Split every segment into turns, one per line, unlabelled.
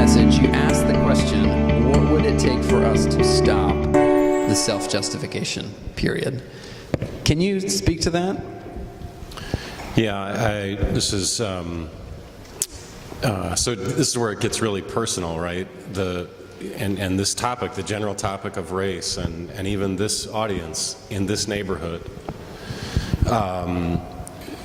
message, you asked the question, what would it take for us to stop the self-justification period? Can you speak to that?
Yeah, this is so this is where it gets really personal, right? And this topic, the general topic of race, and even this audience in this neighborhood.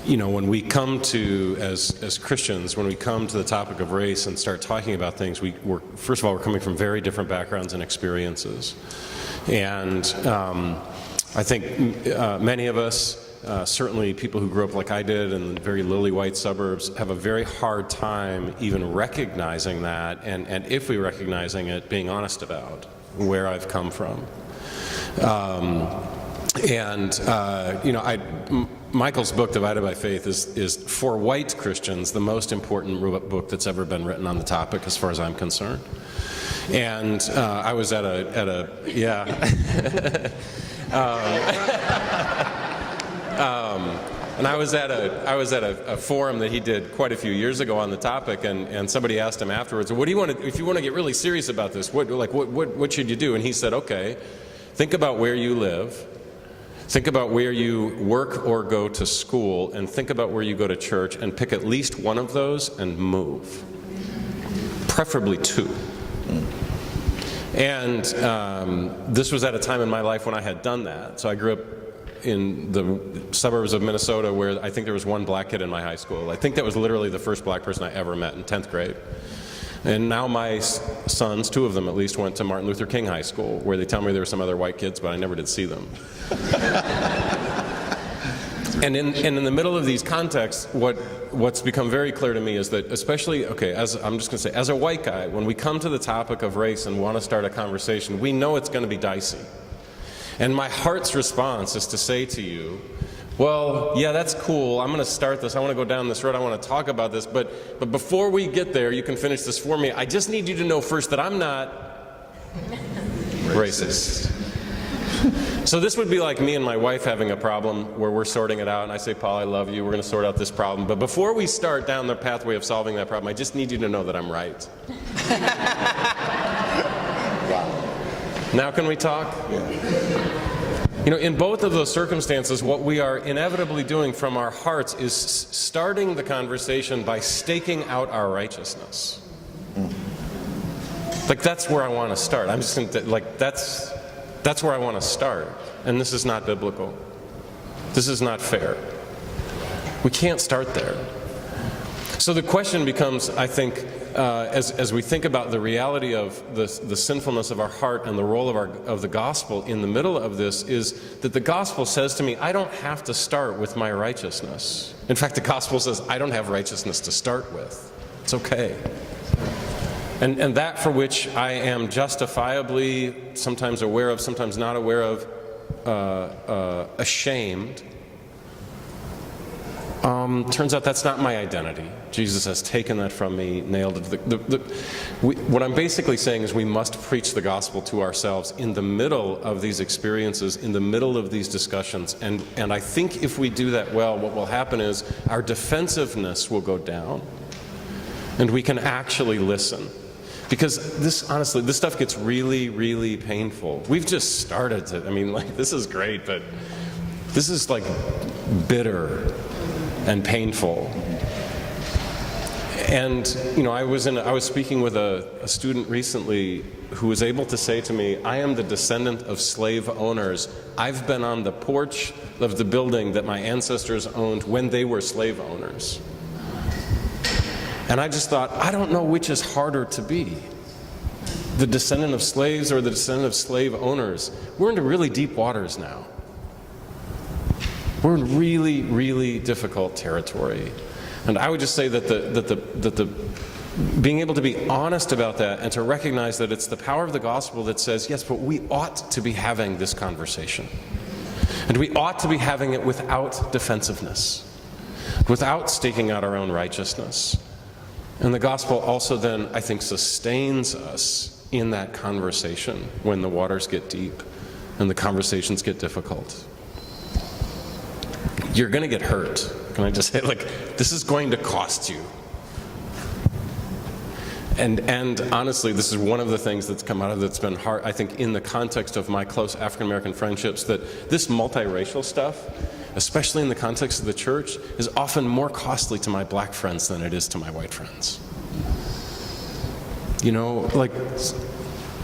When we come to, as Christians, when we come to the topic of race and start talking about things, we're first of all, we're coming from very different backgrounds and experiences. And I think many of us, certainly people who grew up like I did in the very lily-white suburbs, have a very hard time even recognizing that, and if we're recognizing it, being honest about where I've come from. Michael's book, Divided by Faith, is for white Christians the most important book that's ever been written on the topic, as far as I'm concerned. And I was at a and I was at a forum that he did quite a few years ago on the topic, and somebody asked him afterwards, "What do you want to? If you want to get really serious about this, what should you do?" And he said, "Okay, think about where you live, think about where you work or go to school, and think about where you go to church, and pick at least one of those and move, preferably two." And this was at a time in my life when I had done that. So I grew up in the suburbs of Minnesota, where I think there was one black kid in my high school. I think that was literally the first black person I ever met in 10th grade. And now my sons, two of them at least, went to Martin Luther King High School, where they tell me there were some other white kids, but I never did see them. And in the middle of these contexts, what's become very clear to me is that, especially, as I'm just going to say, as a white guy, when we come to the topic of race and want to start a conversation, we know it's going to be dicey. And my heart's response is to say to you, well, yeah, that's cool. I'm going to start this. I want to go down this road. I want to talk about this. But before we get there, you can finish this for me. I just need you to know first that I'm not racist. So this would be like me and my wife having a problem where we're sorting it out, and I say, "Paul, I love you. We're going to sort out this problem. But before we start down the pathway of solving that problem, I just need you to know that I'm right." Now can we talk? Yeah. In both of those circumstances, what we are inevitably doing from our hearts is starting the conversation by staking out our righteousness. That's where I want to start. I'm just going to, that's where I want to start. And this is not biblical. This is not fair. We can't start there. So the question becomes, I think, as we think about the reality of the sinfulness of our heart and the role of the gospel in the middle of this, is that the gospel says to me, I don't have to start with my righteousness. In fact, the gospel says I don't have righteousness to start with. It's okay. And that for which I am justifiably sometimes aware of, sometimes not aware of, ashamed, turns out that's not my identity. Jesus has taken that from me, nailed it. What I'm basically saying is we must preach the gospel to ourselves in the middle of these experiences, in the middle of these discussions. And I think if we do that well, what will happen is our defensiveness will go down, and we can actually listen. Because this stuff gets really, really painful. We've just started to, this is great, but this is bitter and painful. And I was speaking with a student recently who was able to say to me, I am the descendant of slave owners. I've been on the porch of the building that my ancestors owned when they were slave owners. And I just thought, I don't know which is harder to be, the descendant of slaves or the descendant of slave owners. We're into really deep waters now. We're in really, really difficult territory. And I would just say that the being able to be honest about that and to recognize that it's the power of the gospel that says, yes, but we ought to be having this conversation. And we ought to be having it without defensiveness, without staking out our own righteousness. And the gospel also then, I think, sustains us in that conversation when the waters get deep and the conversations get difficult. You're going to get hurt. Can I just say, this is going to cost you. And honestly, this is one of the things that's come out of that's been hard, I think, in the context of my close African-American friendships, that this multiracial stuff, especially in the context of the church, is often more costly to my black friends than it is to my white friends. You know, like,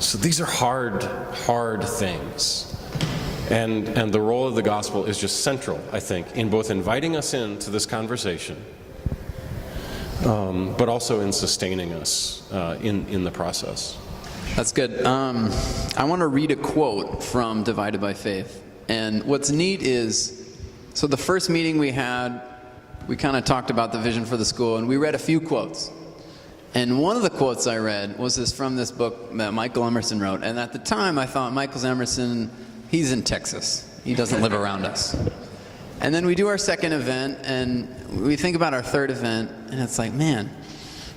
so these are hard things. And the role of the gospel is just central, I think, in both inviting us into this conversation, but also in sustaining us in the process.
That's good. I want to read a quote from Divided by Faith. And what's neat is, so the first meeting we had, we kind of talked about the vision for the school, and we read a few quotes. And one of the quotes I read was from this book that Michael Emerson wrote. And at the time, I thought, Michael Emerson, he's in Texas. He doesn't live around us. And then we do our second event, and we think about our third event, and it's like, man,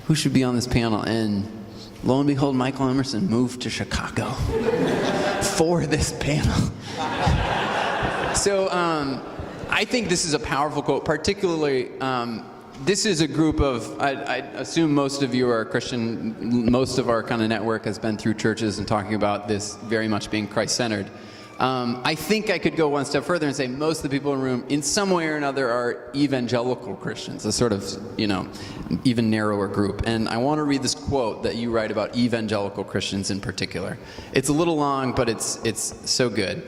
who should be on this panel? And lo and behold, Michael Emerson moved to Chicago for this panel. So I think this is a powerful quote, particularly this is a group of, I assume most of you are Christian. Most of our kind of network has been through churches and talking about this very much being Christ-centered. I think I could go one step further and say most of the people in the room, in some way or another, are evangelical Christians, a sort of, even narrower group. And I want to read this quote that you write about evangelical Christians in particular. It's a little long, but it's so good.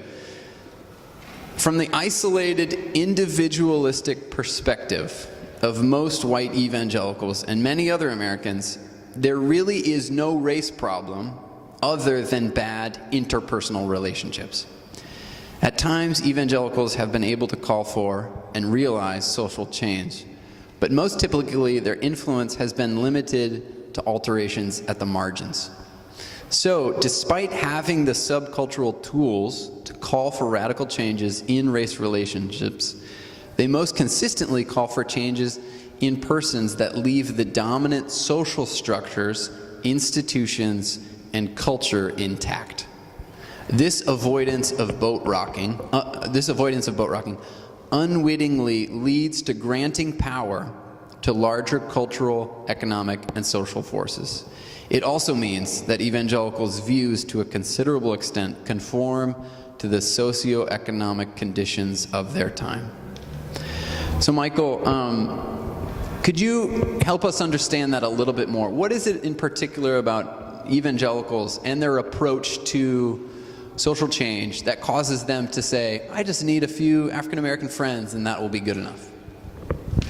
From the isolated, individualistic perspective of most white evangelicals and many other Americans, there really is no race problem other than bad interpersonal relationships. At times, evangelicals have been able to call for and realize social change, but most typically their influence has been limited to alterations at the margins. So, despite having the subcultural tools to call for radical changes in race relationships, they most consistently call for changes in persons that leave the dominant social structures, institutions, and culture intact. This avoidance of boat rocking unwittingly leads to granting power to larger cultural, economic, and social forces. It also means that evangelicals' views to a considerable extent conform to the socioeconomic conditions of their time. So Michael, could you help us understand that a little bit more? What is it in particular about evangelicals and their approach to social change that causes them to say, I just need a few African-American friends and that will be good enough?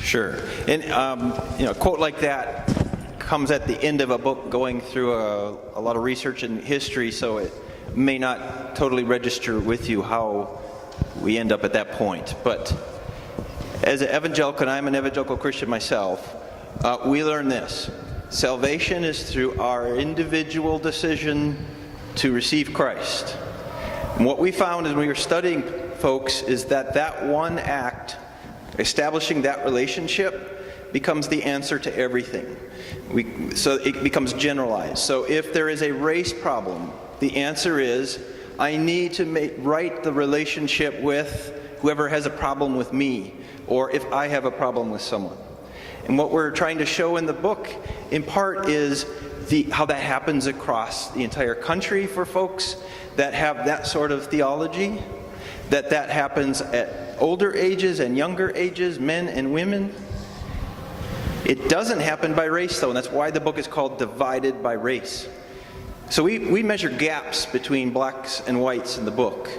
Sure. And a quote like that comes at the end of a book going through a lot of research and history, so it may not totally register with you how we end up at that point. But as an evangelical, and I'm an evangelical Christian myself, we learn this. Salvation is through our individual decision to receive Christ. And what we found as we were studying folks is that one act, establishing that relationship, becomes the answer to everything. So it becomes generalized. So if there is a race problem, the answer is, I need to right the relationship with whoever has a problem with me, or if I have a problem with someone. And what we're trying to show in the book, in part, is how that happens across the entire country for folks that have that sort of theology, that happens at older ages and younger ages, men and women. It doesn't happen by race, though, and that's why the book is called Divided by Race. So we measure gaps between blacks and whites in the book.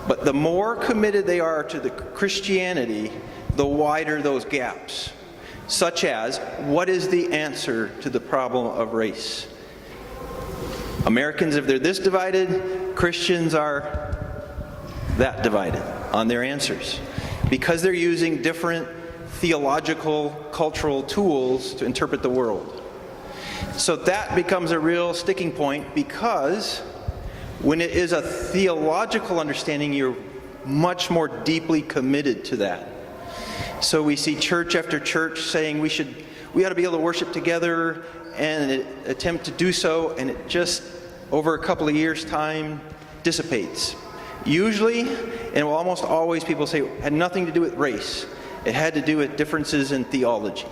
But the more committed they are to the Christianity, the wider those gaps. Such as, what is the answer to the problem of race? Americans, if they're this divided, Christians are that divided on their answers. Because they're using different theological, cultural tools to interpret the world. So that becomes a real sticking point, because when it is a theological understanding, you're much more deeply committed to that. So we see church after church saying we ought to be able to worship together, and it attempt to do so, and it just, over a couple of years' time, dissipates. Usually, and almost always, people say it had nothing to do with race. It had to do with differences in theology.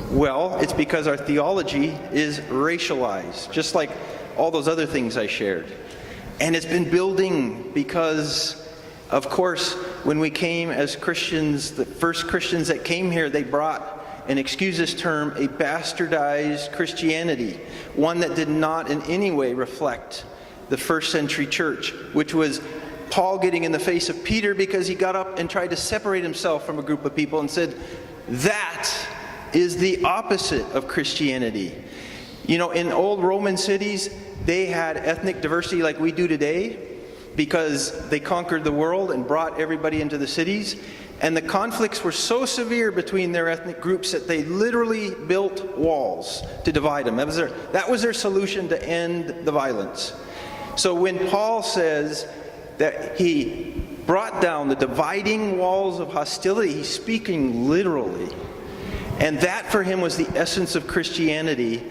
Well, it's because our theology is racialized, just like all those other things I shared. And it's been building because, of course, when we came as Christians, the first Christians that came here, they brought, and excuse this term, a bastardized Christianity, one that did not in any way reflect the first century church, which was Paul getting in the face of Peter because he got up and tried to separate himself from a group of people and said, that is the opposite of Christianity. You know, in old Roman cities, they had ethnic diversity like we do today because they conquered the world and brought everybody into the cities. And the conflicts were so severe between their ethnic groups that they literally built walls to divide them. That was their solution to end the violence. So when Paul says that he brought down the dividing walls of hostility, he's speaking literally. And that for him was the essence of Christianity.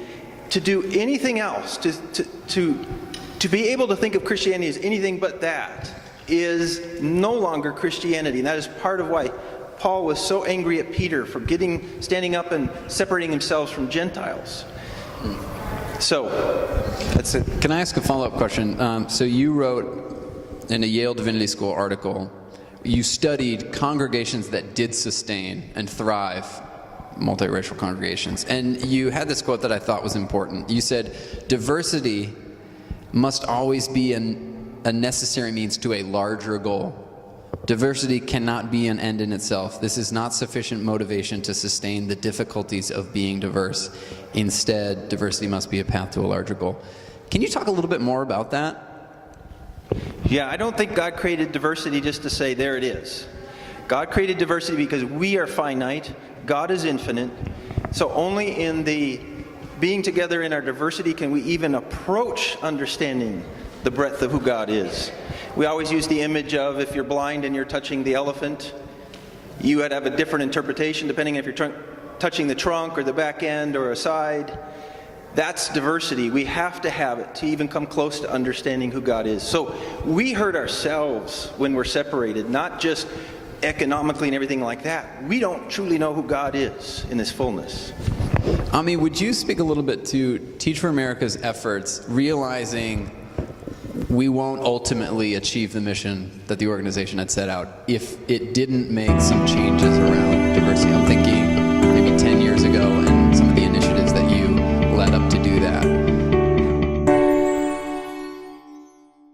To do anything else, to be able to think of Christianity as anything but that, is no longer Christianity. And that is part of why Paul was so angry at Peter for standing up and separating himself from Gentiles. So, that's it.
Can I ask a follow-up question? So you wrote in a Yale Divinity School article, you studied congregations that did sustain and thrive, multiracial congregations. And you had this quote that I thought was important. You said, diversity must always be a necessary means to a larger goal. Diversity cannot be an end in itself. This is not sufficient motivation to sustain the difficulties of being diverse. Instead, diversity must be a path to a larger goal. Can you talk a little bit more about that?
Yeah, I don't think God created diversity just to say, there it is. God created diversity because we are finite, God is infinite, so only in the being together in our diversity can we even approach understanding the breadth of who God is. We always use the image of if you're blind and you're touching the elephant, you would have a different interpretation depending if you're touching the trunk or the back end or a side. That's diversity. We have to have it to even come close to understanding who God is. So we hurt ourselves when we're separated, not just economically and everything like that. We don't truly know who God is in His fullness.
Aimee, would you speak a little bit to Teach for America's efforts, realizing we won't ultimately achieve the mission that the organization had set out if it didn't make some changes around diversity? I'm thinking maybe 10 years ago, and